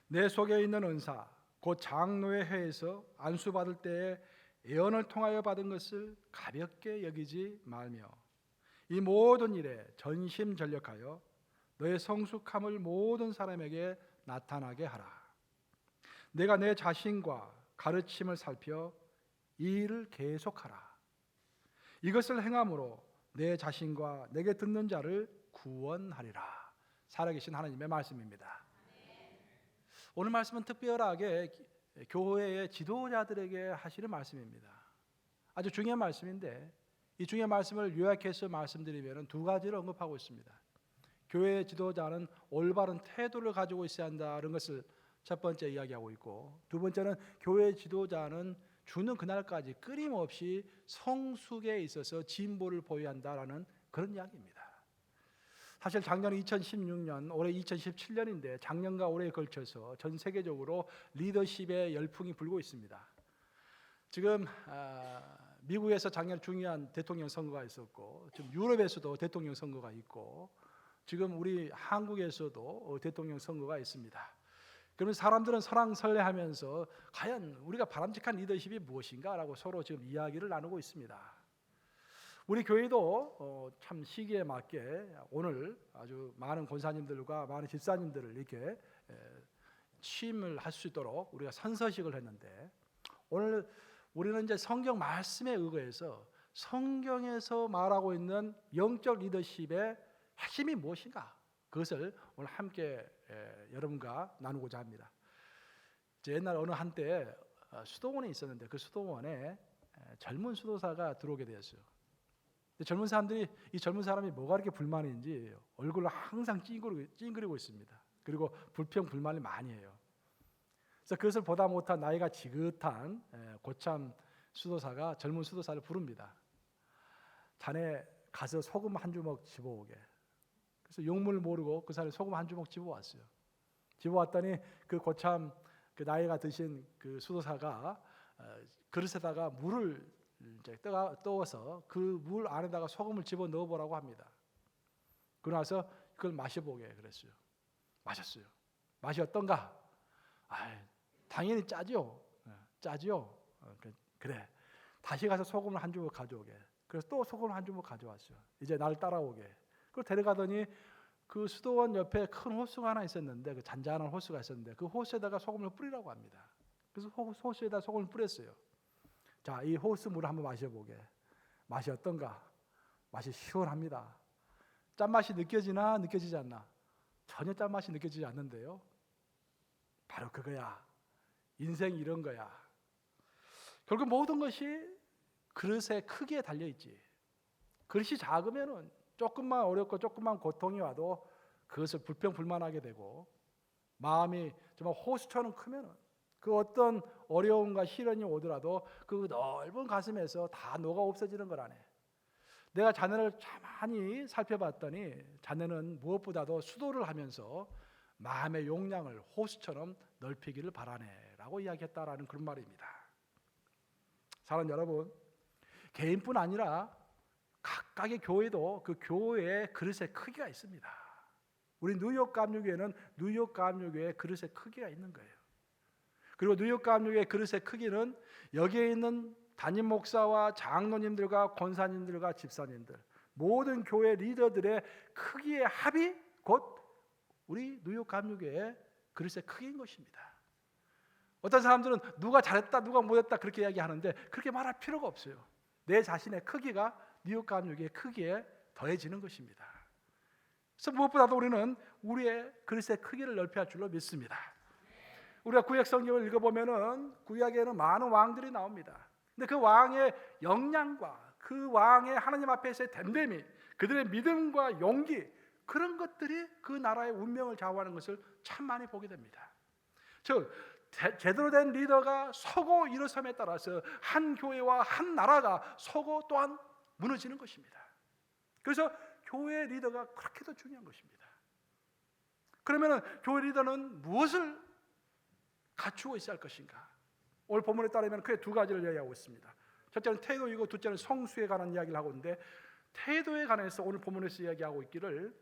내 속에 있는 은사 곧 장로의 회에서 안수받을 때에 예언을 통하여 받은 것을 가볍게 여기지 말며 이 모든 일에 전심전력하여 너의 성숙함을 모든 사람에게 나타나게 하라. 내가 내 자신과 가르침을 살펴 이 일을 계속하라. 이것을 행함으로 내 자신과 내게 듣는 자를 구원하리라. 살아계신 하나님의 말씀입니다. 오늘 말씀은 특별하게 교회의 지도자들에게 하시는 말씀입니다. 아주 중요한 말씀인데 이 중요한 말씀을 요약해서 말씀드리면 두 가지를 언급하고 있습니다. 교회의 지도자는 올바른 태도를 가지고 있어야 한다는 것을 첫 번째 이야기하고 있고, 두 번째는 교회의 지도자는 주는 그날까지 끊임없이 성숙에 있어서 진보를 보여야 한다라는 그런 이야기입니다. 사실 작년 2016년, 올해 2017년인데 작년과 올해에 걸쳐서 전 세계적으로 리더십의 열풍이 불고 있습니다. 지금 미국에서 작년 중요한 대통령 선거가 있었고, 지금 유럽에서도 대통령 선거가 있고, 지금 우리 한국에서도 대통령 선거가 있습니다. 그러면 사람들은 설왕설래하면서 과연 우리가 바람직한 리더십이 무엇인가라고 서로 지금 이야기를 나누고 있습니다. 우리 교회도 참 시기에 맞게 오늘 아주 많은 권사님들과 많은 집사님들을 이렇게 취임을 할 수 있도록 우리가 선서식을 했는데, 오늘 우리는 이제 성경 말씀에 의거해서 성경에서 말하고 있는 영적 리더십의 핵심이 무엇인가, 그것을 오늘 함께 여러분과 나누고자 합니다. 옛날 어느 한때 수도원에 있었는데 그 수도원에 젊은 수도사가 들어오게 되었어요. 젊은 사람들이, 이 젊은 사람이 뭐가 그렇게 불만인지 얼굴로 항상 찡그리고 있습니다. 그리고 불평불만을 많이 해요. 그래서 그것을 보다 못한 나이가 지긋한 고참 수도사가 젊은 수도사를 부릅니다. 자네 가서 소금 한 주먹 집어오게. 그래서 용문을 모르고 그 사람이 소금 한 주먹 집어왔어요. 집어왔더니 그 고참 그 나이가 드신 그 수도사가 그릇에다가 물을 이제 떠서 그 물 안에다가 소금을 집어 넣어보라고 합니다. 그러고 나서 그걸 마셔보게 그랬어요. 마셨어요. 맛이 어떤가? 당연히 짜죠. 짜죠. 그래. 다시 가서 소금을 한 주먹 가져오게. 그래서 또 소금을 한 주먹 가져왔어요. 이제 나를 따라오게. 그걸 데려가더니 그 수도원 옆에 큰 호수가 하나 있었는데, 그 잔잔한 호수가 있었는데 그 호수에다가 소금을 뿌리라고 합니다. 그래서 호수에다 소금을 뿌렸어요. 자, 이 호수 물을 한번 마셔보게. 맛이 어떤가? 맛이 시원합니다. 짠맛이 느껴지나 느껴지지 않나? 전혀 짠맛이 느껴지지 않는데요. 바로 그거야. 인생이 이런 거야. 결국 모든 것이 그릇의 크기에 달려있지. 그릇이 작으면은 조금만 어렵고 조금만 고통이 와도 그것을 불평불만하게 되고, 마음이 정말 호수처럼 크면은 그 어떤 어려움과 시련이 오더라도 그 넓은 가슴에서 다 녹아 없어지는 거라네. 내가 자네를 가만히 살펴봤더니 자네는 무엇보다도 수도를 하면서 마음의 용량을 호수처럼 넓히기를 바라네 라고 이야기했다라는 그런 말입니다. 사랑하는 여러분, 개인뿐 아니라 각각의 교회도 그 교회의 그릇의 크기가 있습니다. 우리 뉴욕 감리교회는 뉴욕 감리교회의 그릇의 크기가 있는 거예요. 그리고 뉴욕 감리교회의 그릇의 크기는 여기에 있는 담임 목사와 장로님들과 권사님들과 집사님들, 모든 교회 리더들의 크기의 합이 곧 우리 뉴욕 감리교회의 그릇의 크기인 것입니다. 어떤 사람들은 누가 잘했다 누가 못했다 그렇게 이야기하는데 그렇게 말할 필요가 없어요. 내 자신의 크기가 뉴욕 감리교회의 크기에 더해지는 것입니다. 그래서 무엇보다도 우리는 우리의 그릇의 크기를 넓혀야 할 줄로 믿습니다. 우리가 구약 성경을 읽어보면은 구약에는 많은 왕들이 나옵니다. 근데 그 왕의 역량과 그 왕의 하나님 앞에서의 댐댐이, 그들의 믿음과 용기, 그런 것들이 그 나라의 운명을 좌우하는 것을 참 많이 보게 됩니다. 즉 제대로 된 리더가 서고 일어섬에 따라서 한 교회와 한 나라가 서고 또한 무너지는 것입니다. 그래서 교회 리더가 그렇게도 중요한 것입니다. 그러면 교회 리더는 무엇을 갖추고 있어야 할 것인가? 오늘 본문에 따르면 크게 두 가지를 이야기하고 있습니다. 첫째는 태도이고 둘째는 성수에 관한 이야기를 하고 있는데, 태도에 관해서 오늘 본문에서 이야기하고 있기를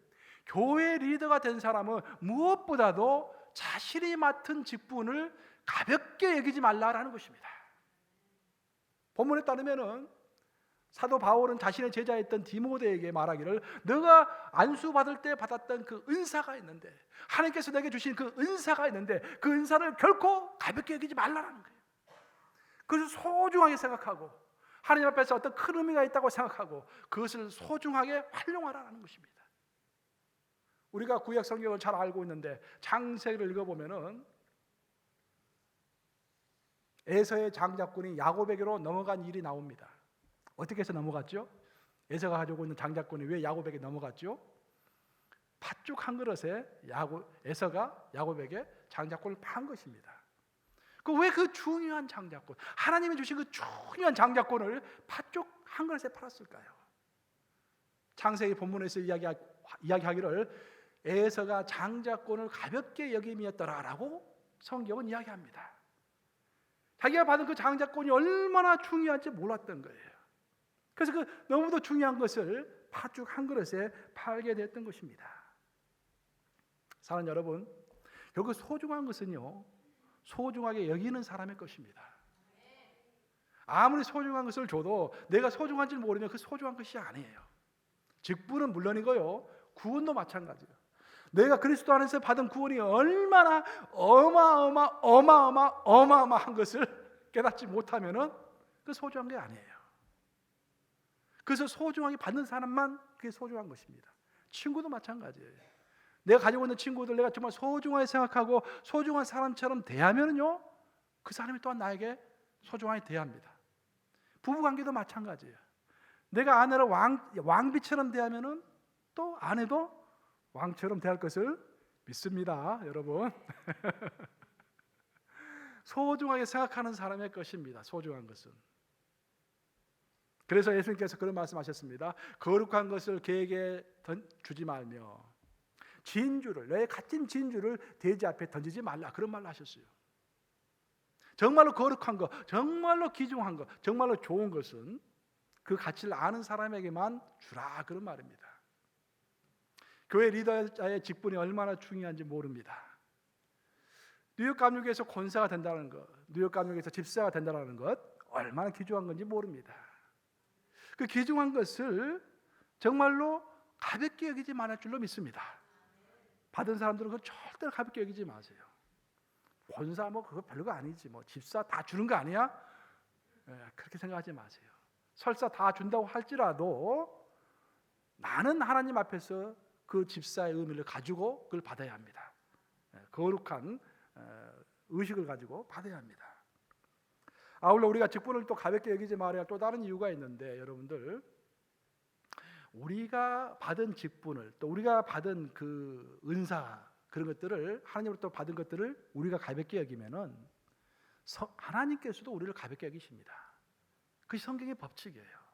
교회 리더가 된 사람은 무엇보다도 자신이 맡은 직분을 가볍게 여기지 말라라는 것입니다. 본문에 따르면은 사도 바울은 자신의 제자였던 디모데에게 말하기를, 너가 안수받을 때 받았던 그 은사가 있는데, 하나님께서 내게 주신 그 은사가 있는데 그 은사를 결코 가볍게 여기지 말라는 거예요. 그것을 소중하게 생각하고 하나님 앞에서 어떤 큰 의미가 있다고 생각하고 그것을 소중하게 활용하라는 것입니다. 우리가 구약 성경을 잘 알고 있는데 창세기를 읽어보면은 에서의 장자권이 야곱에게로 넘어간 일이 나옵니다. 어떻게 해서 넘어갔죠? 에서가 가지고 있는 장자권이 왜 야곱에게 넘어갔죠? 팥죽 한 그릇에 에서가 야곱에게 장자권을 판 것입니다. 왜 그 중요한 장자권, 하나님이 주신 그 중요한 장자권을 팥죽 한 그릇에 팔았을까요? 창세기 본문에서 이야기하기를 에서가 장자권을 가볍게 여김이었더라라고 성경은 이야기합니다. 자기가 받은 그 장자권이 얼마나 중요한지 몰랐던 거예요. 그래서 그 너무도 중요한 것을 팥죽 한 그릇에 팔게 됐던 것입니다. 사랑하는 여러분, 결국 소중한 것은요, 소중하게 여기는 사람의 것입니다. 아무리 소중한 것을 줘도 내가 소중한 줄 모르면 그 소중한 것이 아니에요. 직분은 물론이고요, 구원도 마찬가지예요. 내가 그리스도 안에서 받은 구원이 얼마나 어마어마한 것을 깨닫지 못하면은 그 소중한 게 아니에요. 그래서 소중하게 받는 사람만 그게 소중한 것입니다. 친구도 마찬가지예요. 내가 가지고 있는 친구들 내가 정말 소중하게 생각하고 소중한 사람처럼 대하면요, 그 사람이 또한 나에게 소중하게 대합니다. 부부관계도 마찬가지예요. 내가 아내를 왕비처럼 대하면은 또 아내도 왕처럼 대할 것을 믿습니다, 여러분. 소중하게 생각하는 사람의 것입니다. 소중한 것은. 그래서 예수님께서 그런 말씀하셨습니다. 거룩한 것을 개에게 주지 말며 진주를, 너의 갇힌 진주를 돼지 앞에 던지지 말라, 그런 말을 하셨어요. 정말로 거룩한 것, 정말로 귀중한 것, 정말로 좋은 것은 그 가치를 아는 사람에게만 주라, 그런 말입니다. 교회 리더자의 직분이 얼마나 중요한지 모릅니다. 뉴욕 감옥에서 권사가 된다는 것, 뉴욕 감옥에서 집사가 된다는 것, 얼마나 귀중한 건지 모릅니다. 그 귀중한 것을 정말로 가볍게 여기지 말할 줄로 믿습니다. 받은 사람들은 그거 절대로 가볍게 여기지 마세요. 권사 그거 별거 아니지, 집사 다 주는 거 아니야? 그렇게 생각하지 마세요. 설사 다 준다고 할지라도 나는 하나님 앞에서 그 집사의 의미를 가지고 그걸 받아야 합니다. 거룩한 의식을 가지고 받아야 합니다. 아울러 우리가 직분을 또 가볍게 여기지 말아야 또 다른 이유가 있는데, 여러분들, 우리가 받은 직분을, 또 우리가 받은 그 은사, 그런 것들을, 하나님으로부터 받은 것들을 우리가 가볍게 여기면은 하나님께서도 우리를 가볍게 여기십니다. 그것이 성경의 법칙이에요.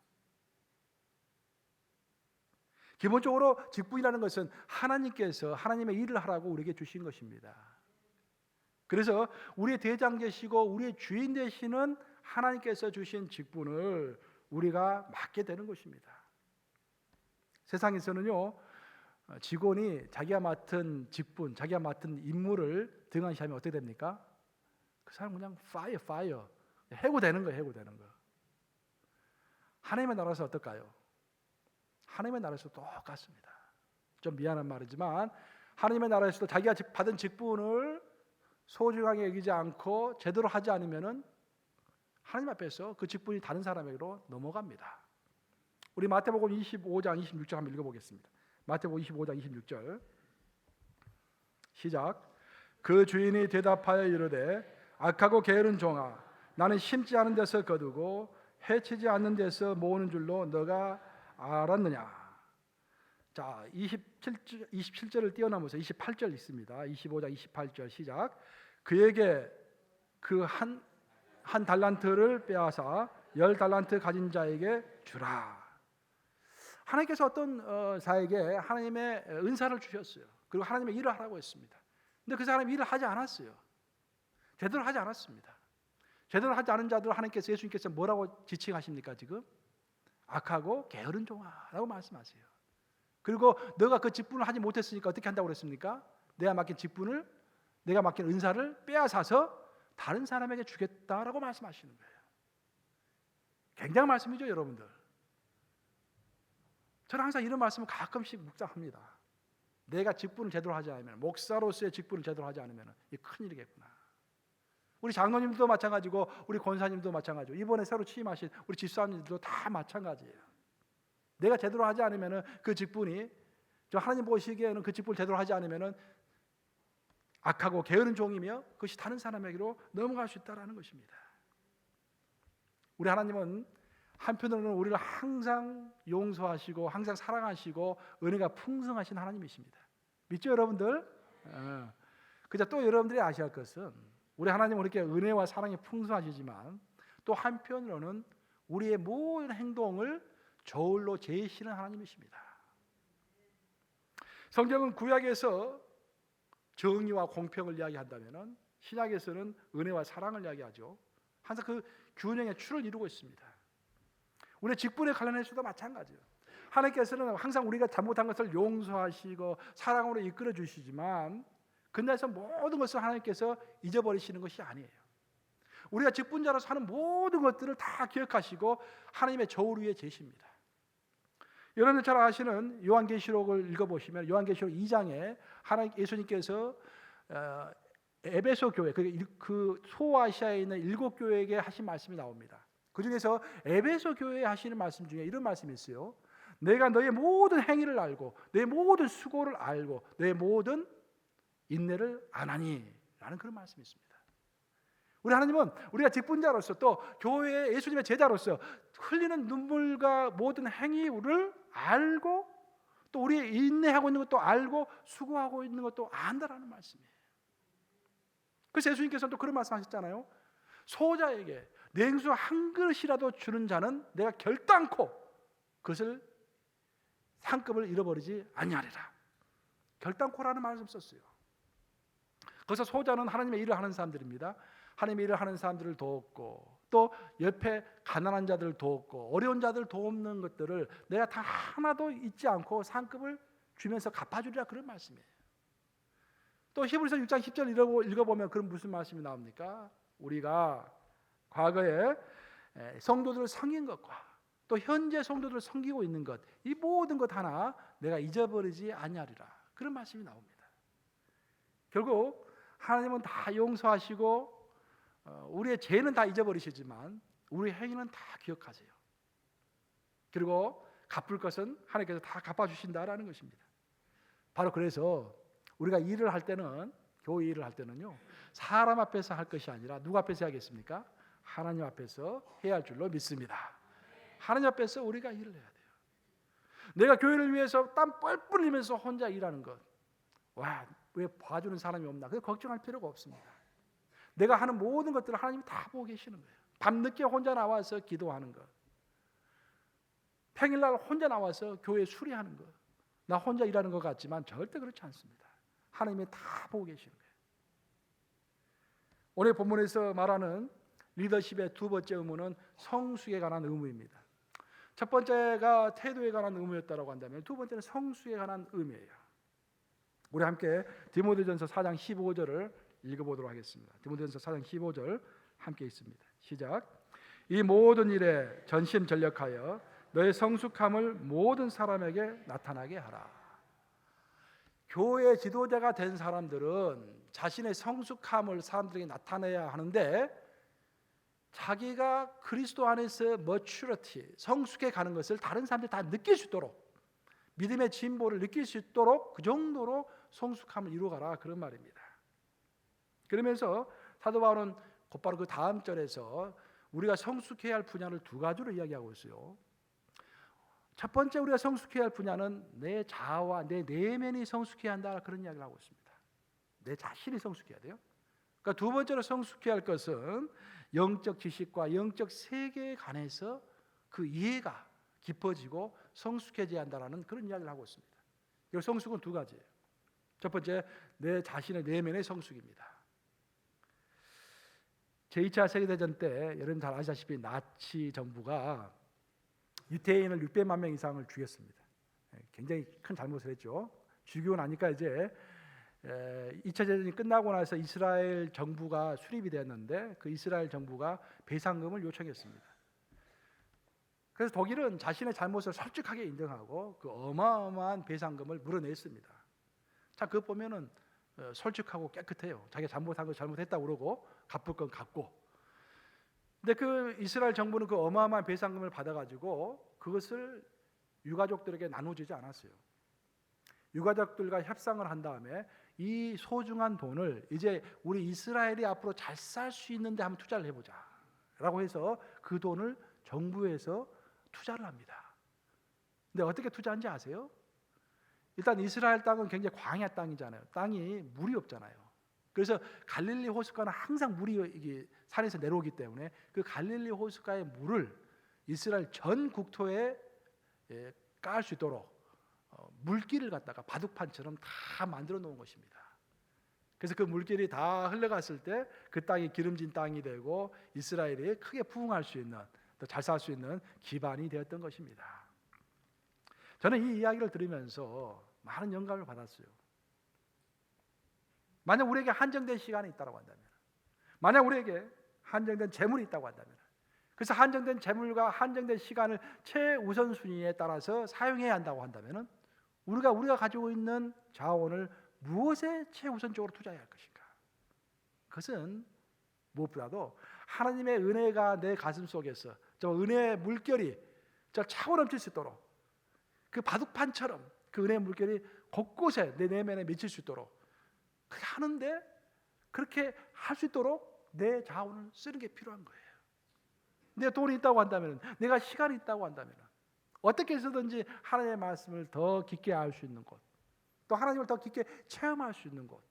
기본적으로 직분이라는 것은 하나님께서 하나님의 일을 하라고 우리에게 주신 것입니다. 그래서 우리의 대장 되시고 우리의 주인 되시는 하나님께서 주신 직분을 우리가 맡게 되는 것입니다. 세상에서는요, 직원이 자기가 맡은 직분, 자기가 맡은 임무를 등한시하면 어떻게 됩니까? 그 사람 그냥 파이어, 해고되는 거예요, 해고되는 거. 하나님의 나라에서 어떨까요? 하나님의 나라에서 똑같습니다. 좀 미안한 말이지만 하나님의 나라에서도 자기가 받은 직분을 소중하게 여기지 않고 제대로 하지 않으면은 하나님 앞에서 그 직분이 다른 사람에게로 넘어갑니다. 우리 마태복음 25장 26절 한번 읽어보겠습니다. 마태복음 25장 26절 시작. 그 주인이 대답하여 이르되 악하고 게으른 종아, 나는 심지 않은 데서 거두고 해치지 않는 데서 모으는 줄로 너가 알았느냐. 자, 27절을 뛰어넘어서 28절 있습니다. 25장 28절 시작. 그에게 그 한 달란트를 빼앗아 10달란트 가진 자에게 주라. 하나님께서 어떤 자에게 하나님의 은사를 주셨어요. 그리고 하나님의 일을 하라고 했습니다. 근데 그 사람이 일을 하지 않았어요. 제대로 하지 않았습니다. 제대로 하지 않은 자들 하나님께서, 예수님께서 뭐라고 지칭하십니까? 지금 악하고 게으른 종아라고 말씀하세요. 그리고 너가 그 직분을 하지 못했으니까 어떻게 한다고 그랬습니까? 내가 맡긴 직분을 내가 맡긴 은사를 빼앗아서 다른 사람에게 주겠다라고 말씀하시는 거예요. 굉장한 말씀이죠, 여러분들. 저는 항상 이런 말씀을 가끔씩 묵상합니다. 내가 직분을 제대로 하지 않으면, 목사로서의 직분을 제대로 하지 않으면 이 큰일이겠구나. 우리 장로님들도 마찬가지고 우리 권사님도 마찬가지고 이번에 새로 취임하신 우리 집사님들도 다 마찬가지예요. 내가 제대로 하지 않으면 그 직분이, 저 하나님 보시기에는 그 직분을 제대로 하지 않으면 악하고 게으른 종이며 그것이 다른 사람에게로 넘어갈 수 있다는 것입니다. 우리 하나님은 한편으로는 우리를 항상 용서하시고 항상 사랑하시고 은혜가 풍성하신 하나님이십니다. 믿죠, 여러분들? 그저 또 여러분들이 아셔야 할 것은 우리 하나님은 이렇게 은혜와 사랑이 풍성하시지만 또 한편으로는 우리의 모든 행동을 저울로 재시는 하나님이십니다. 성경은 구약에서 정의와 공평을 이야기한다면 신약에서는 은혜와 사랑을 이야기하죠. 항상 그 균형의 추를 이루고 있습니다. 우리의 직분에 관련해서도 마찬가지예요. 하나님께서는 항상 우리가 잘못한 것을 용서하시고 사랑으로 이끌어 주시지만 그날에서 모든 것을 하나님께서 잊어버리시는 것이 아니에요. 우리가 직분자로서 하는 모든 것들을 다 기억하시고 하나님의 저울 위에 재십니다. 여러분들 잘 아시는 요한계시록을 읽어보시면 요한계시록 2장에 하나님 예수님께서 에베소 교회, 그 소아시아에 있는 7교회에게 하신 말씀이 나옵니다. 그 중에서 에베소 교회에 하시는 말씀 중에 이런 말씀이 있어요. 내가 너의 모든 행위를 알고 너의 모든 수고를 알고 너의 모든 인내를 아나니 라는 그런 말씀이 있습니다. 우리 하나님은 우리가 직분자로서 또 교회의 예수님의 제자로서 흘리는 눈물과 모든 행위를 알고 또 우리 인내하고 있는 것도 알고 수고하고 있는 것도 안다라는 말씀이에요. 그래서 예수님께서는 또 그런 말씀하셨잖아요. 소자에게 냉수 한 그릇이라도 주는 자는 내가 결단코 그것을 상급을 잃어버리지 아니하리라. 결단코라는 말씀 썼어요. 그래서 소자는 하나님의 일을 하는 사람들입니다. 하나님의 일을 하는 사람들을 돕고 또 옆에 가난한 자들을 돕고 어려운 자들을 돕는 것들을 내가 다 하나도 잊지 않고 상급을 주면서 갚아주리라 그런 말씀이에요. 또 히브리서 6장 10절 읽어보면 그런 무슨 말씀이 나옵니까? 우리가 과거에 성도들을 섬긴 것과 또 현재 성도들을 섬기고 있는 것, 이 모든 것 하나 내가 잊어버리지 아니하리라 그런 말씀이 나옵니다. 결국 하나님은 다 용서하시고 우리의 죄는 다 잊어버리시지만 우리의 행위는 다 기억하세요. 그리고 갚을 것은 하나님께서 다 갚아주신다라는 것입니다. 바로 그래서 우리가 일을 할 때는, 교회 일을 할 때는요, 사람 앞에서 할 것이 아니라 누구 앞에서 해야겠습니까? 하나님 앞에서 해야 할 줄로 믿습니다. 하나님 앞에서 우리가 일을 해야 돼요. 내가 교회를 위해서 땀 뻘뻘 흘리면서 혼자 일하는 것, 와, 왜 봐주는 사람이 없나? 그래서 걱정할 필요가 없습니다. 내가 하는 모든 것들을 하나님이 다 보고 계시는 거예요. 밤늦게 혼자 나와서 기도하는 것, 평일날 혼자 나와서 교회 수리하는 것, 나 혼자 일하는 것 같지만 절대 그렇지 않습니다. 하나님이 다 보고 계시는 거예요. 오늘 본문에서 말하는 리더십의 두 번째 의무는 성숙에 관한 의무입니다. 첫 번째가 태도에 관한 의무였다고 한다면 두 번째는 성숙에 관한 의무예요. 우리 함께 디모데전서 4장 15절을 읽어보도록 하겠습니다. 디모데전서 4장 15절 함께 있습니다. 시작. 이 모든 일에 전심전력하여 너의 성숙함을 모든 사람에게 나타나게 하라. 교회 지도자가 된 사람들은 자신의 성숙함을 사람들에게 나타내야 하는데 자기가 그리스도 안에서 maturity, 성숙해 가는 것을 다른 사람들이 다 느낄 수 있도록, 믿음의 진보를 느낄 수 있도록 그 정도로 성숙함을 이루어가라 그런 말입니다. 그러면서 사도 바울은 곧바로 그 다음 절에서 우리가 성숙해야 할 분야를 두 가지로 이야기하고 있어요. 첫 번째 우리가 성숙해야 할 분야는 내 자아와 내 내면이 성숙해야 한다 그런 이야기를 하고 있습니다. 내 자신이 성숙해야 돼요. 그러니까 두 번째로 성숙해야 할 것은 영적 지식과 영적 세계에 관해서 그 이해가 깊어지고 성숙해져야 한다는 그런 이야기를 하고 있습니다. 이 성숙은 두 가지예요. 첫 번째 내 자신의 내면의 성숙입니다. 제2차 세계대전 때 여러분 잘 아시다시피 나치 정부가 유태인을 600만 명 이상을 죽였습니다. 굉장히 큰 잘못을 했죠. 죽이고 나니까 이제 2차 대전이 끝나고 나서 이스라엘 정부가 수립이 되었는데 그 이스라엘 정부가 배상금을 요청했습니다. 그래서 독일은 자신의 잘못을 솔직하게 인정하고 그 어마어마한 배상금을 물어냈습니다. 자, 그거 보면은 솔직하고 깨끗해요. 자기가 잘못한 거 잘못했다고 그러고 갚을 건 갚고. 근데 그 이스라엘 정부는 그 어마어마한 배상금을 받아가지고 그것을 유가족들에게 나눠주지 않았어요. 유가족들과 협상을 한 다음에 이 소중한 돈을 이제 우리 이스라엘이 앞으로 잘 살 수 있는데 한번 투자를 해보자 라고 해서 그 돈을 정부에서 투자를 합니다. 근데 어떻게 투자한지 아세요? 일단 이스라엘 땅은 굉장히 광야 땅이잖아요. 땅이 물이 없잖아요. 그래서 갈릴리 호숫가는 항상 물이 이게 산에서 내려오기 때문에 그 갈릴리 호숫가의 물을 이스라엘 전 국토에 깔 수 있도록 물길을 갖다가 바둑판처럼 다 만들어 놓은 것입니다. 그래서 그 물길이 다 흘러갔을 때 그 땅이 기름진 땅이 되고 이스라엘이 크게 부흥할 수 있는, 더 잘 살 수 있는 기반이 되었던 것입니다. 저는 이 이야기를 들으면서 많은 영감을 받았어요. 만약 우리에게 한정된 시간이 있다고 한다면, 만약 우리에게 한정된 재물이 있다고 한다면, 그래서 한정된 재물과 한정된 시간을 최우선순위에 따라서 사용해야 한다고 한다면 우리가 가지고 있는 자원을 무엇에 최우선적으로 투자해야 할 것인가? 그것은 무엇보다도 하나님의 은혜가 내 가슴 속에서 저 은혜의 물결이 저 차고 넘칠 수 있도록 그 바둑판처럼 그 은혜의 물결이 곳곳에 내 내면에 미칠 수 있도록 그렇게 하는데, 그렇게 할 수 있도록 내 자원을 쓰는 게 필요한 거예요. 내 돈이 있다고 한다면, 내가 시간이 있다고 한다면 어떻게 해서든지 하나님의 말씀을 더 깊게 알 수 있는 곳, 또 하나님을 더 깊게 체험할 수 있는 곳,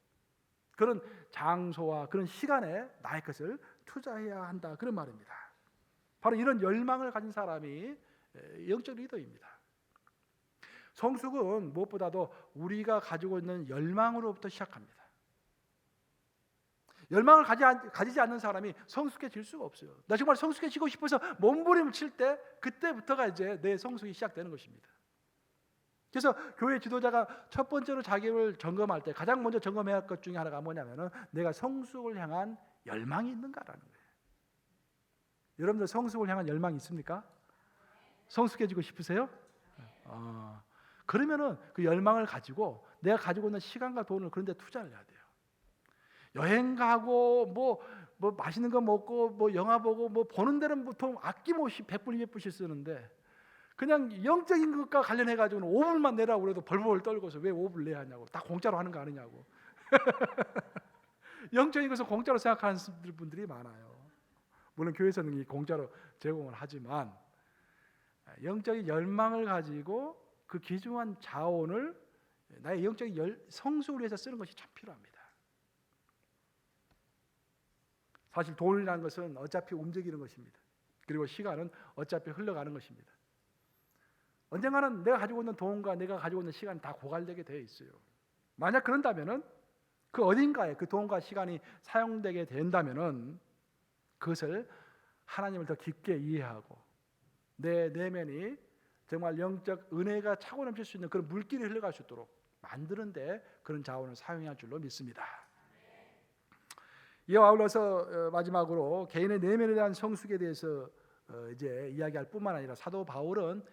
그런 장소와 그런 시간에 나의 것을 투자해야 한다, 그런 말입니다. 바로 이런 열망을 가진 사람이 영적 리더입니다. 성숙은 무엇보다도 우리가 가지고 있는 열망으로부터 시작합니다. 열망을 가지지 않는 사람이 성숙해질 수가 없어요. 나 정말 성숙해지고 싶어서 몸부림을 칠 때 그때부터가 이제 내 성숙이 시작되는 것입니다. 그래서 교회 지도자가 첫 번째로 자기를 점검할 때 가장 먼저 점검해야 할 것 중에 하나가 뭐냐면은 내가 성숙을 향한 열망이 있는가라는 거예요. 여러분들 성숙을 향한 열망이 있습니까? 성숙해지고 싶으세요? 그러면은 그 열망을 가지고 내가 가지고 있는 시간과 돈을 그런 데 투자를 해야 돼요. 여행 가고 뭐 맛있는 거 먹고 뭐 영화 보고 뭐 보는 데는 보통 아낌없이 100불 200불씩 쓰는데 그냥 영적인 것과 관련해 가지고는 5불만 내라고 그래도 벌벌 떨고서 왜 5불 내야 하냐고, 다 공짜로 하는 거 아니냐고. 영적인 것을 공짜로 생각하는 분들이 많아요. 물론 교회에서는 이 공짜로 제공을 하지만 영적인 열망을 가지고 그 귀중한 자원을 나의 영적인 성숙을 위해서 쓰는 것이 참 필요합니다. 사실 돈이라는 것은 어차피 움직이는 것입니다. 그리고 시간은 어차피 흘러가는 것입니다. 언젠가는 내가 가지고 있는 돈과 내가 가지고 있는 시간이 다 고갈되게 되어 있어요. 만약 그런다면은 그 어딘가에 그 돈과 시간이 사용되게 된다면은 그것을 하나님을 더 깊게 이해하고 내 내면이 정말 영적 은혜가 차고 넘칠 수 있는 그런 물길이 흘러갈 수 있도록 만드는데 그런 자원을 사용해야 할 줄로 믿습니다. 이와 아울러서 마지막으로 개인의 내면에 대한 성숙에 대해서 이제 이야기할 뿐만 아니라 사도 바울은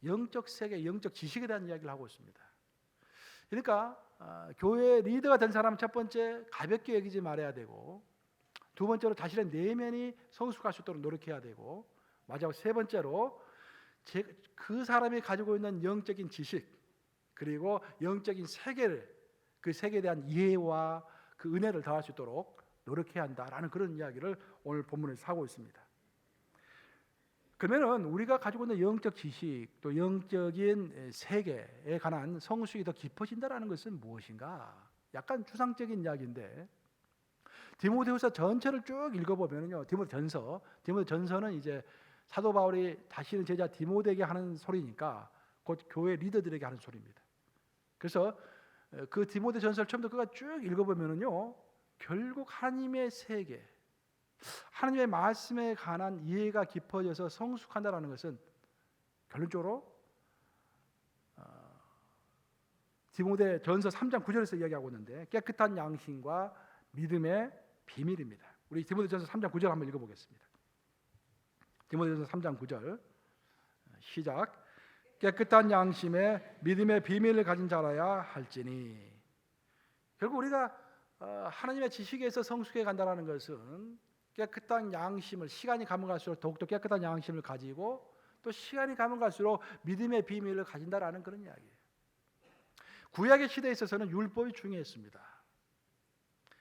영적 세계, 영적 지식에 대한 이야기를 하고 있습니다. 그러니까 교회 리더가 된 사람은 첫 번째 가볍게 여기지 말아야 되고, 두 번째로 자신의 내면이 성숙할 수 있도록 노력해야 되고, 마지막 세 번째로 그 사람이 가지고 있는 영적인 지식 그리고 영적인 세계를, 그 세계에 대한 이해와 그 은혜를 더할 수 있도록 노력해야 한다라는 그런 이야기를 오늘 본문에서 하고 있습니다. 그러면은 우리가 가지고 있는 영적 지식 또 영적인 세계에 관한 성숙이 더 깊어진다라는 것은 무엇인가? 약간 추상적인 이야기인데 디모데후서 전체를 쭉 읽어보면요, 디모데전서는 이제 사도 바울이 다시는 제자 디모데에게 하는 소리니까 곧 교회 리더들에게 하는 소리입니다. 그래서 그 디모데전서를 처음부터 끝까지 쭉 읽어보면요, 결국 하나님의 세계, 하나님의 말씀에 관한 이해가 깊어져서 성숙한다라는 것은 결론적으로 디모데전서 3장 9절에서 이야기하고 있는데 깨끗한 양심과 믿음의 비밀입니다. 우리 디모데전서 3장 9절 한번 읽어보겠습니다. 디모데전서 3장 9절 시작. 깨끗한 양심에 믿음의 비밀을 가진 자라야 할지니. 결국 우리가 하나님의 지식에서 성숙해 간다는 것은 깨끗한 양심을, 시간이 가면 갈수록 더욱더 깨끗한 양심을 가지고 또 시간이 가면 갈수록 믿음의 비밀을 가진다라는 그런 이야기예요. 구약의 시대에 있어서는 율법이 중요했습니다.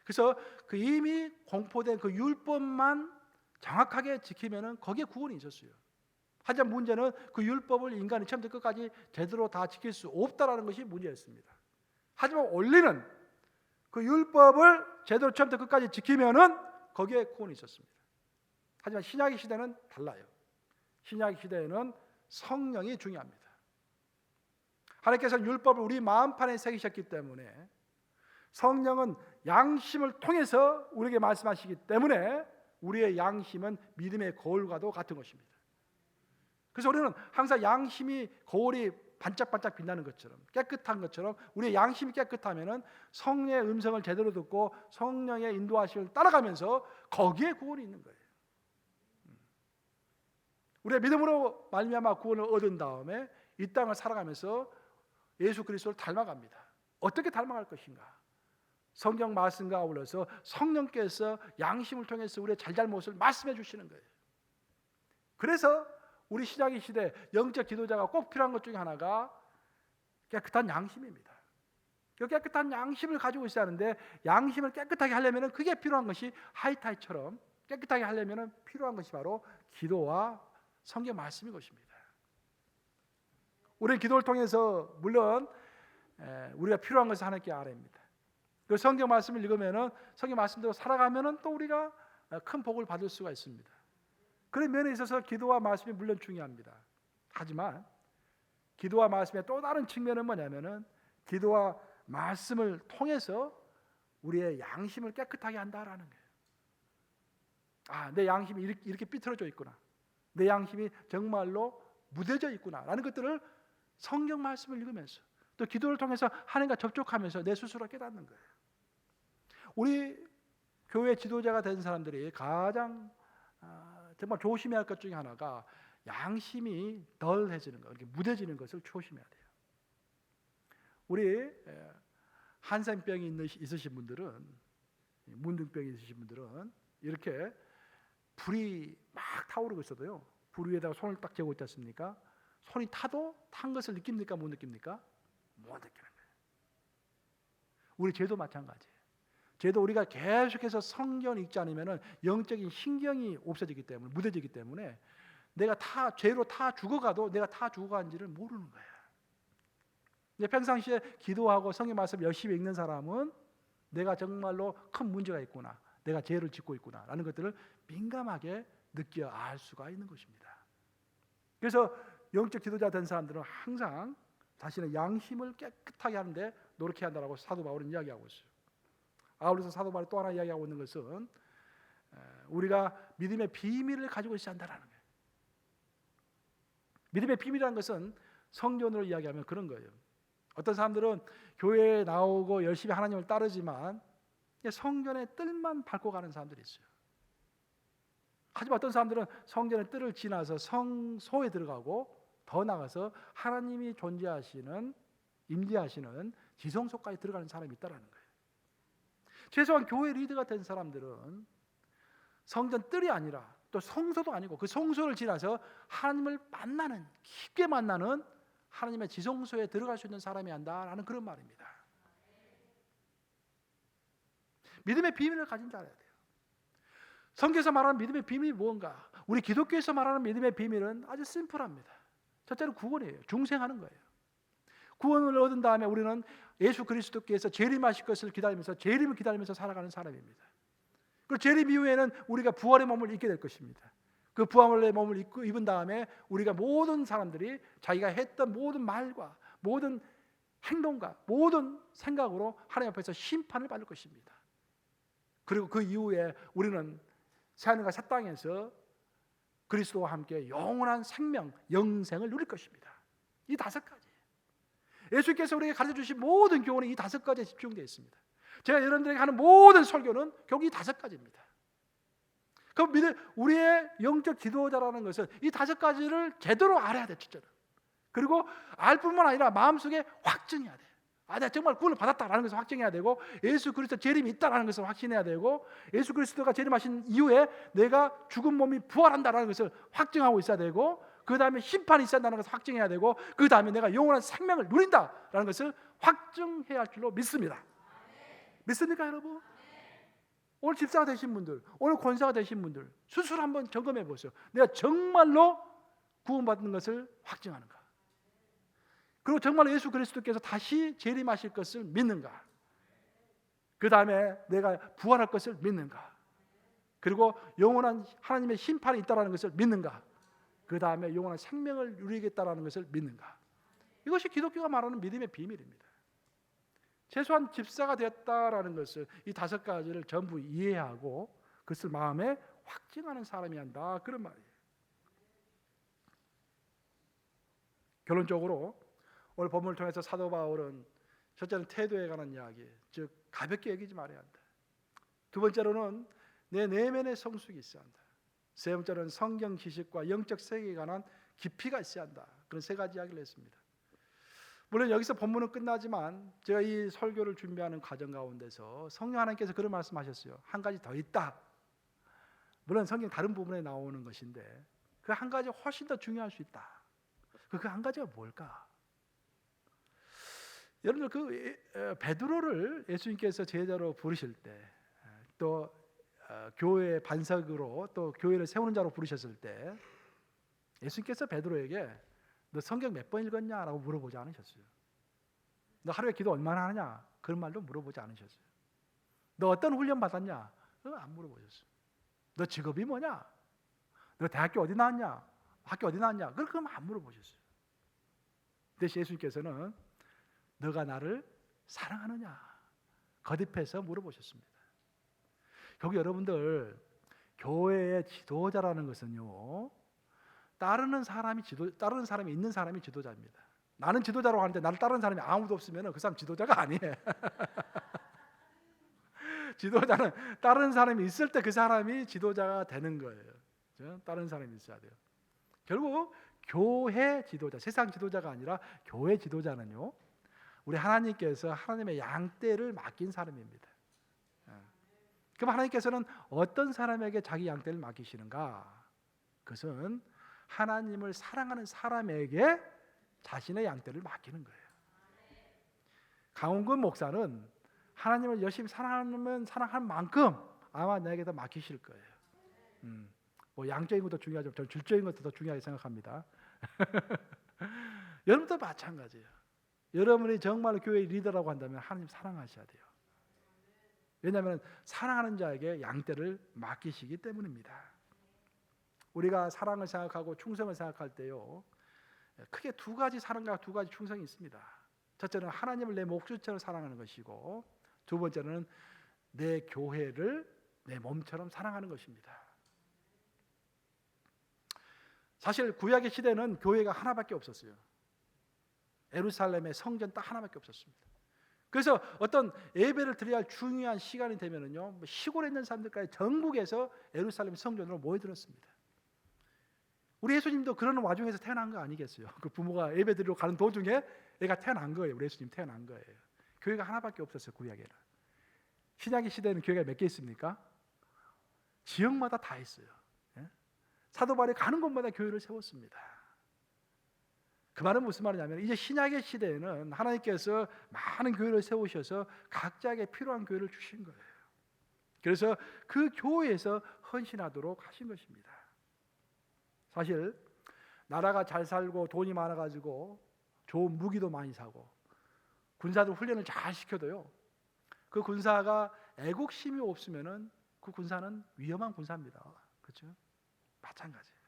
그래서 그 이미 공포된 그 율법만 정확하게 지키면은 거기에 구원이 있었어요. 하지만 문제는 그 율법을 인간이 처음부터 끝까지 제대로 다 지킬 수 없다라는 것이 문제였습니다. 하지만 원리는 그 율법을 제대로 처음부터 끝까지 지키면은 거기에 구원이 있었습니다. 하지만 신약의 시대는 달라요. 신약의 시대에는 성령이 중요합니다. 하나님께서는 율법을 우리 마음판에 새기셨기 때문에 성령은 양심을 통해서 우리에게 말씀하시기 때문에 우리의 양심은 믿음의 거울과도 같은 것입니다. 그래서 우리는 항상 양심이 거울이 반짝반짝 빛나는 것처럼 깨끗한 것처럼 우리의 양심이 깨끗하면은 성령의 음성을 제대로 듣고 성령의 인도하심을 따라가면서 거기에 구원이 있는 거예요. 우리가 믿음으로 말미암아 구원을 얻은 다음에 이 땅을 살아가면서 예수 그리스도를 닮아갑니다. 어떻게 닮아갈 것인가? 성경 말씀과 아울러서 성령께서 양심을 통해서 우리의 잘잘못을 말씀해 주시는 거예요. 그래서 우리 신약의 시대 영적 지도자가 꼭 필요한 것 중에 하나가 깨끗한 양심입니다. 그 깨끗한 양심을 가지고 있어야 하는데 양심을 깨끗하게 하려면 그게 필요한 것이 하이타이처럼 깨끗하게 하려면 필요한 것이 바로 기도와 성경 말씀인 것입니다. 우리는 기도를 통해서 물론 우리가 필요한 것을 하나님께 아뢰입니다. 그 성경 말씀을 읽으면은 성경 말씀대로 살아가면은 또 우리가 큰 복을 받을 수가 있습니다. 그런 면에 있어서 기도와 말씀이 물론 중요합니다. 하지만 기도와 말씀의 또 다른 측면은 뭐냐면은 기도와 말씀을 통해서 우리의 양심을 깨끗하게 한다라는 거예요. 아, 내 양심이 이렇게 삐뚤어져 있구나. 내 양심이 정말로 무뎌져 있구나라는 것들을 성경 말씀을 읽으면서 또 기도를 통해서 하나님과 접촉하면서 내 스스로 깨닫는 거예요. 우리 교회 지도자가 된 사람들이 가장 정말 조심해야 할 것 중에 하나가 양심이 덜해지는 것, 이렇게 무뎌지는 것을 조심해야 돼요. 우리 한센병이 있으신 분들은, 문둥병이 있으신 분들은 이렇게 불이 막 타오르고 있어도요, 불 위에다가 손을 딱 재고 있지 않습니까? 손이 타도 탄 것을 느낍니까? 못 느낍니까? 못 느끼는 거예요. 우리 죄도 마찬가지예요. 죄도 우리가 계속해서 성경을 읽지 않으면 영적인 신경이 없어지기 때문에, 무뎌지기 때문에 내가 죄로 죽어가도 내가 죽어간지를 모르는 거예요. 평상시에 기도하고 성경 말씀 열심히 읽는 사람은 내가 정말로 큰 문제가 있구나, 내가 죄를 짓고 있구나 라는 것들을 민감하게 느껴 알 수가 있는 것입니다. 그래서 영적 지도자 된 사람들은 항상 자신의 양심을 깨끗하게 하는데 노력해야 한다고 사도 바울은 이야기하고 있어요. 아울러서 사도 바울이 또 하나 이야기하고 있는 것은 우리가 믿음의 비밀을 가지고 있어야 한다는 거예요. 믿음의 비밀이라는 것은 성전으로 이야기하면 그런 거예요. 어떤 사람들은 교회에 나오고 열심히 하나님을 따르지만 성전의 뜰만 밟고 가는 사람들이 있어요. 하지만 어떤 사람들은 성전의 뜰을 지나서 성소에 들어가고 더 나가서 하나님이 존재하시는, 임재하시는 지성소까지 들어가는 사람이 있다는 거예요. 최소한 교회 리더가 된 사람들은 성전 뜰이 아니라 또 성소도 아니고 그 성소를 지나서 하나님을 만나는, 깊게 만나는 하나님의 지성소에 들어갈 수 있는 사람이 한다라는 그런 말입니다. 믿음의 비밀을 가진 자라야 돼요. 성경에서 말하는 믿음의 비밀이 무언가? 우리 기독교에서 말하는 믿음의 비밀은 아주 심플합니다. 첫째는 구원이에요. 중생하는 거예요. 구원을 얻은 다음에 우리는 예수 그리스도께서 재림하실 것을 기다리면서, 재림을 기다리면서 살아가는 사람입니다. 그리고 재림 이후에는 우리가 부활의 몸을 입게 될 것입니다. 그 부활의 몸을 입은 다음에 우리가 모든 사람들이 자기가 했던 모든 말과 모든 행동과 모든 생각으로 하나님 앞에서 심판을 받을 것입니다. 그리고 그 이후에 우리는 새하늘과 새 땅에서 그리스도와 함께 영원한 생명, 영생을 누릴 것입니다. 이 5가지. 예수께서 우리에게 가르쳐 주신 모든 교훈은 이 5가지에 집중되어 있습니다. 제가 여러분들에게 하는 모든 설교는 결국 이 5가지입니다. 그럼 우리의 영적 지도자라는 것은 이 5가지를 제대로 알아야 돼, 첫째로. 그리고 알 뿐만 아니라 마음속에 확증해야 돼. 내가 정말 구원을 받았다라는 것을 확증해야 되고, 예수 그리스도 재림이 있다라는 것을 확신해야 되고, 예수 그리스도가 재림하신 이후에 내가 죽은 몸이 부활한다라는 것을 확증하고 있어야 되고, 그 다음에 심판이 있어야한다는 것을 확증해야 되고, 그 다음에 내가 영원한 생명을 누린다라는 것을 확증해야 할 줄로 믿습니다. 믿습니까, 여러분? 오늘 집사가 되신 분들, 오늘 권사가 되신 분들 스스로 한번 점검해 보세요. 내가 정말로 구원받는 것을 확증하는가? 그리고 정말 예수 그리스도께서 다시 재림하실 것을 믿는가? 그 다음에 내가 부활할 것을 믿는가? 그리고 영원한 하나님의 심판이 있다는 것을 믿는가? 그 다음에 영원한 생명을 누리겠다는 것을 믿는가? 이것이 기독교가 말하는 믿음의 비밀입니다. 최소한 집사가 되었다라는 것을 이 5가지를 전부 이해하고 그것을 마음에 확증하는 사람이 한다, 그런 말이에요. 결론적으로 오늘 본문을 통해서 사도 바울은 첫째는 태도에 관한 이야기, 즉 가볍게 여기지 말아야 한다. 두 번째로는 내 내면의 성숙이 있어야 한다. 세 번째로는 성경 지식과 영적 세계에 관한 깊이가 있어야 한다. 그런 3가지 이야기를 했습니다. 물론 여기서 본문은 끝나지만 제가 이 설교를 준비하는 과정 가운데서 성령 하나님께서 그런 말씀하셨어요. 한 가지 더 있다. 물론 성경 다른 부분에 나오는 것인데 그 한 가지 훨씬 더 중요할 수 있다. 그 한 가지가 뭘까? 여러분들 그 베드로를 예수님께서 제자로 부르실 때, 또 교회 반석으로 또 교회를 세우는 자로 부르셨을 때 예수님께서 베드로에게 너 성경 몇 번 읽었냐라고 물어보지 않으셨어요. 너 하루에 기도 얼마나 하냐? 그런 말도 물어보지 않으셨어요. 너 어떤 훈련 받았냐? 그거 안 물어보셨어요. 너 직업이 뭐냐? 너 대학교 어디 나왔냐? 학교 어디 나왔냐? 그건 안 물어보셨어요. 대신 예수님께서는 너가 나를 사랑하느냐? 거듭해서 물어보셨습니다. 결국 여러분들 교회의 지도자라는 것은요, 따르는 사람이 있는 사람이 지도자입니다. 나는 지도자로 하는데 나를 따르는 사람이 아무도 없으면 그 사람 지도자가 아니에요. 지도자는 따르는 사람이 있을 때 그 사람이 지도자가 되는 거예요. 그렇죠? 따르는 사람이 있어야 돼요. 결국 교회 지도자, 세상 지도자가 아니라 교회 지도자는요, 우리 하나님께서 하나님의 양떼를 맡긴 사람입니다. 그럼 하나님께서는 어떤 사람에게 자기 양떼를 맡기시는가? 그것은 하나님을 사랑하는 사람에게 자신의 양떼를 맡기는 거예요. 강원근 목사는 하나님을 열심히 사랑하면 사랑한 만큼 아마 내게도 맡기실 거예요. 뭐 양적인 것도 중요하지만 저는 질적인 것도 더 중요하게 생각합니다. 여러분도 마찬가지예요. 여러분이 정말 교회 리더라고 한다면 하나님 사랑하셔야 돼요. 왜냐하면 사랑하는 자에게 양떼를 맡기시기 때문입니다. 우리가 사랑을 생각하고 충성을 생각할 때요, 크게 2가지 사랑과 2가지 충성이 있습니다. 첫째는 하나님을 내 목숨처럼 사랑하는 것이고, 두 번째는 내 교회를 내 몸처럼 사랑하는 것입니다. 사실 구약의 시대는 교회가 하나밖에 없었어요. 예루살렘의 성전 딱 하나밖에 없었습니다. 그래서 어떤 예배를 드려야 할 중요한 시간이 되면은요, 시골에 있는 사람들까지 전국에서 예루살렘 성전으로 모여들었습니다. 우리 예수님도 그런 와중에서 태어난 거 아니겠어요? 그 부모가 예배 드리러 가는 도중에 애가 태어난 거예요. 우리 예수님 태어난 거예요. 교회가 하나밖에 없었어요, 구약에는. 신약의 시대에는 교회가 몇 개 있습니까? 지역마다 다 있어요. 사도 바울이 가는 곳마다 교회를 세웠습니다. 그 말은 무슨 말이냐면, 이제 신약의 시대에는 하나님께서 많은 교회를 세우셔서 각자에게 필요한 교회를 주신 거예요. 그래서 그 교회에서 헌신하도록 하신 것입니다. 사실 나라가 잘 살고 돈이 많아가지고 좋은 무기도 많이 사고 군사들 훈련을 잘 시켜도요, 그 군사가 애국심이 없으면은 그 군사는 위험한 군사입니다. 그렇죠? 마찬가지예요.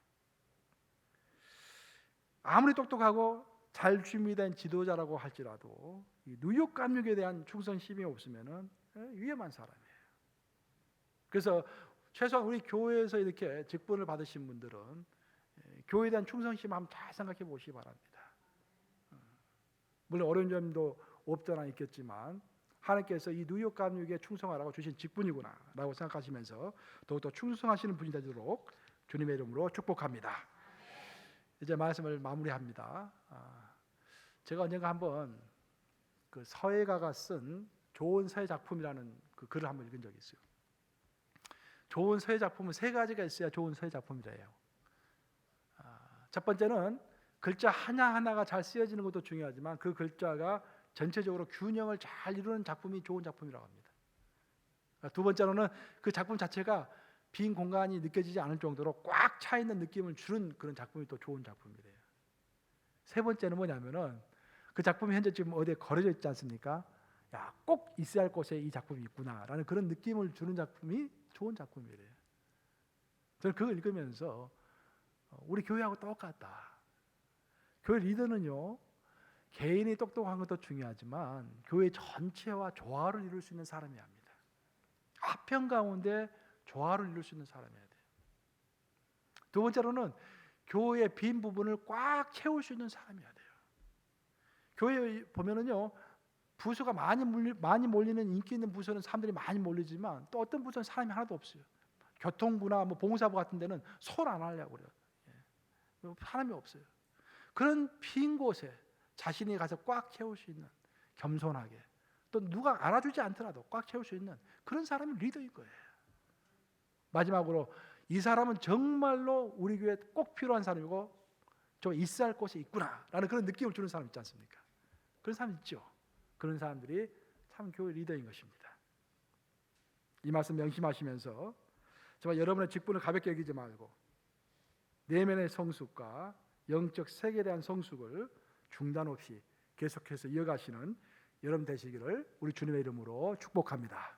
아무리 똑똑하고 잘 준비된 지도자라고 할지라도 이 누육 감육에 대한 충성심이 없으면은 위험한 사람이에요. 그래서 최소한 우리 교회에서 이렇게 직분을 받으신 분들은 교회에 대한 충성심 한번 잘 생각해 보시기 바랍니다. 물론 어려운 점도 없잖아 있겠지만 하나님께서 이 뉴욕 감육에 충성하라고 주신 직분이구나라고 생각하시면서 더욱더 충성하시는 분이 되도록 주님의 이름으로 축복합니다. 이제 말씀을 마무리합니다. 제가 언젠가 한번 그 서예가가 쓴 좋은 서예 작품이라는 그 글을 한번 읽은 적이 있어요. 좋은 서예 작품은 세 가지가 있어야 좋은 서예 작품이래요. 첫 번째는 글자 하나하나가 잘 쓰여지는 것도 중요하지만 그 글자가 전체적으로 균형을 잘 이루는 작품이 좋은 작품이라고 합니다. 두 번째로는 그 작품 자체가 빈 공간이 느껴지지 않을 정도로 꽉 차 있는 느낌을 주는 그런 작품이 또 좋은 작품이래요. 세 번째는 뭐냐면은 그 작품이 현재 지금 어디에 걸어져 있지 않습니까? 야, 꼭 있어야 할 곳에 이 작품이 있구나라는 그런 느낌을 주는 작품이 좋은 작품이래요. 저는 그걸 읽으면서 우리 교회하고 똑같다. 교회 리더는요, 개인이 똑똑한 것도 중요하지만 교회 전체와 조화를 이룰 수 있는 사람이어야 합니다. 화평 가운데 조화를 이룰 수 있는 사람이어야 돼요. 두 번째로는 교회의 빈 부분을 꽉 채울 수 있는 사람이어야 돼요. 교회에 보면은요, 부서가 많이 몰리는 인기 있는 부서는 사람들이 많이 몰리지만 또 어떤 부서는 사람이 하나도 없어요. 교통부나 뭐 봉사부 같은 데는 손 안 하려고 그래요. 사람이 없어요. 그런 빈 곳에 자신이 가서 꽉 채울 수 있는, 겸손하게 또 누가 알아주지 않더라도 꽉 채울 수 있는 그런 사람이 리더인 거예요. 마지막으로 이 사람은 정말로 우리 교회에 꼭 필요한 사람이고 좀 있어야 할 곳에 있구나라는 그런 느낌을 주는 사람 있지 않습니까? 그런 사람 있죠. 그런 사람들이 참 교회 리더인 것입니다. 이 말씀 명심하시면서 정말 여러분의 직분을 가볍게 여기지 말고 내면의 성숙과 영적 세계에 대한 성숙을 중단 없이 계속해서 이어가시는 여러분 되시기를 우리 주님의 이름으로 축복합니다.